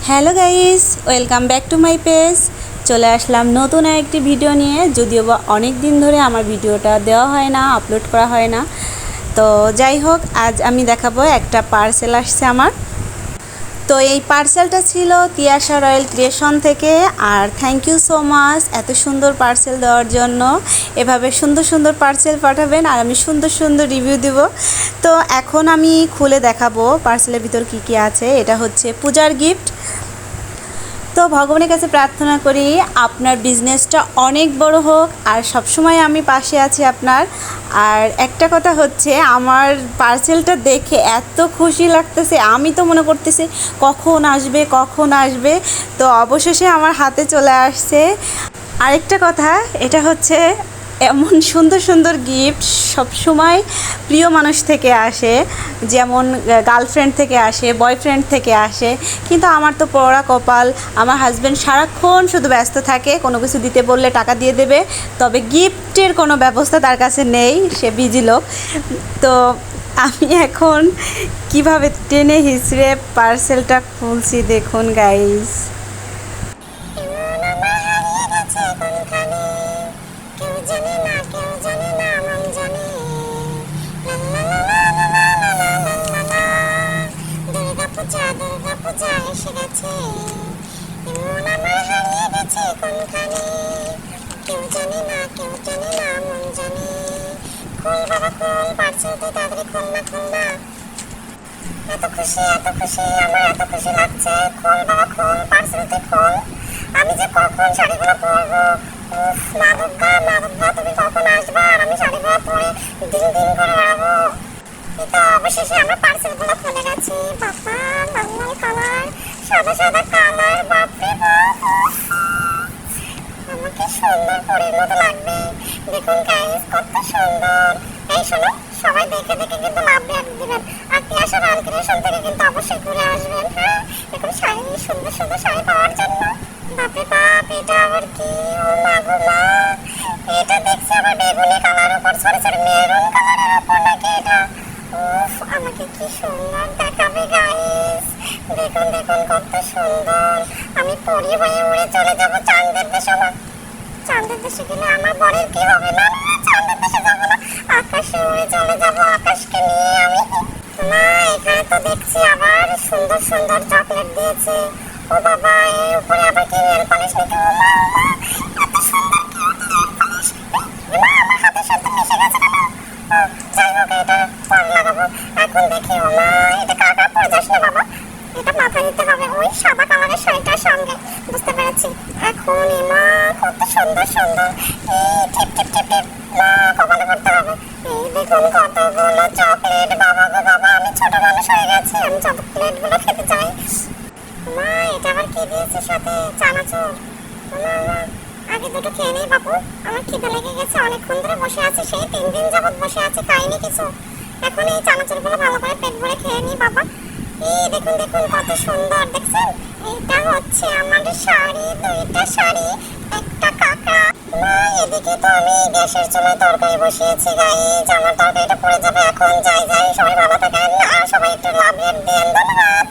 Hello guys, welcome back to my page. চলে আসলাম নতুন একটি ভিডিও নিয়ে। যদিও বা অনেক দিন ধরে আমার ভিডিওটা দেওয়া হয় না, আপলোড করা হয় না। তো যাই হোক, আজ আমি দেখাবো একটা পার্সেল আসছে আমার। তো এই পার্সেলটা ছিল তিয়াশা রয়্যাল ক্রিয়েশন থেকে। আর থ্যাংক ইউ সো মাচ এত সুন্দর পার্সেল দেওয়ার জন্য। এভাবে সুন্দর সুন্দর পার্সেল পাঠাবেন আর আমি সুন্দর সুন্দর রিভিউ দেব। তো এখন আমি খুলে দেখাবো পার্সেলের ভিতর কি কি আছে। এটা হচ্ছে পূজার গিফট। তো ভগবানের কাছে প্রার্থনা করি আপনার বিজনেসটা অনেক বড় হোক আর সবসময় আমি পাশে আছি আপনার। আর একটা কথা হচ্ছে, আমার পার্সেলটা দেখে এত খুশি লাগতেছে, আমি তো মনে করতেছি কখন আসবে কখন আসবে। তো অবশেষে আমার হাতে চলে আসছে। আরেকটা কথা, এটা হচ্ছে এমন সুন্দর সুন্দর গিফট সবসময় প্রিয় মানুষ থেকে আসে, যেমন গার্লফ্রেন্ড থেকে আসে, বয়ফ্রেন্ড থেকে আসে। কিন্তু আমার তো পোড়া কপাল, আমার হাজব্যান্ড সারাক্ষণ শুধু ব্যস্ত থাকে, কোনো কিছু দিতে বললে টাকা দিয়ে দেবে, তবে গিফটের কোনো ব্যবস্থা তার কাছে নেই, সে বিজি লোক। তো আমি এখন কিভাবে টেনে হিসড়ে পার্সেলটা খুলছি দেখুন গাইস। এত খুশি আমার এত খুশি লাগছে। খোল বাবা খোল, পার্সেলতে খোল। আমি যে কখন শাড়িগুলো পরবো, মা দুর্গা তুমি কখন আসবা আর আমি শাড়িগুলো পরে দিন দিন করে বেড়াবো। তো অবশেষে আমরা পার্সেলগুলো খুলে গেছি। বাবা লাল লাল কালার, সাদা সাদা কালার, বাপরে বাপ, আমাকে সুন্দর পরীর মতো লাগবে। দেখুন গাইস কত সুন্দর। এই শোনো, সবাই দেখে দেখে কিন্তু লাভ দিবেন আর তিয়াশা রয়্যাল ক্রিয়েশন থেকে কিন্তু অবশ্যই ঘুরে আসবেন। হ্যাঁ, দেখুন শাড়ি, সুন্দর সুন্দর শাড়ি পাওয়ার জন্য। বাপরে বাপ, এটা আবার কি? ও মা গো মা, এটা দেখছি আবার বেগুনি কালার উপর, সরি সরি মেরুন কালারের উপর নাকি এটা। উফ, আমাকে কি সুন্দর দেখাবে গাইস। দেখুন দেখুন কত সুন্দর। আমি পরি হয়ে উড়ে চলে যাবো চাঁদের দেশে। চাঁদের দেশে গেলে আমার বরের কি হবে? না চাঁদের দেশে যাবো না, আকাশে উড়ে চলে যাবো, আকাশকে নিয়ে আমি। না, এখানে তো দেখছি আবার সুন্দর সুন্দর চকলেট দিয়েছে। ও বাবা, এর উপরে আবার কি নেল পালিশ নাকি? ও মা এত সুন্দর কিউট নেল পালিশ। আমার হাতের সাথে মিশে গেছে কেন? যাই হোক, এটা পরে লাগাবো। এখন দেখি, ও মা, এটা কাকা পরে যাস না বাবা, এটা মাথায় দিতে হবে ওই সাদা কালারের শাড়িটার সঙ্গে। বুঝতে পেরেছি। এখন মা কত সুন্দর সুন্দর, এই টিপ টিপ টিপ টিপ মা কপালে করতে হবে। এই দেখুন কতগুলো চকলেট। বাবা গো বাবা, আমি ছোট মানুষ হয়ে গেছি, আমি চকলেট গুলো খেতে চাই। মা, এটা আবার কি দিয়েছে সাথে? চানাচুর। আগে দুটো খেয়ে নেই বাবু, আমার খিদে লেগে গেছে, অনেকক্ষণ ধরে বসে আছি, সেই 3 দিন যাবত বসে আছি, খাইনি কিছু। এখন এই চানাচুর গুলো ভালো করে পেট ভরে খেয়ে নি বাবা। এই দেখুন দেখুন কত সুন্দর, দেখছেন? এটা হচ্ছে আমার শাড়ি, 2টা শাড়ি, একটা কাঁকড়া। মা, এদিকে তো আমি গ্যাসের চুলায় তরকারি বসিয়েছি গাইস, আমার তরকারিটা পড়ে যাবে এখন। যাই যাই, সবাই ভালো থাকেন আর সবাই একটু লাভ দেন। ধন্যবাদ।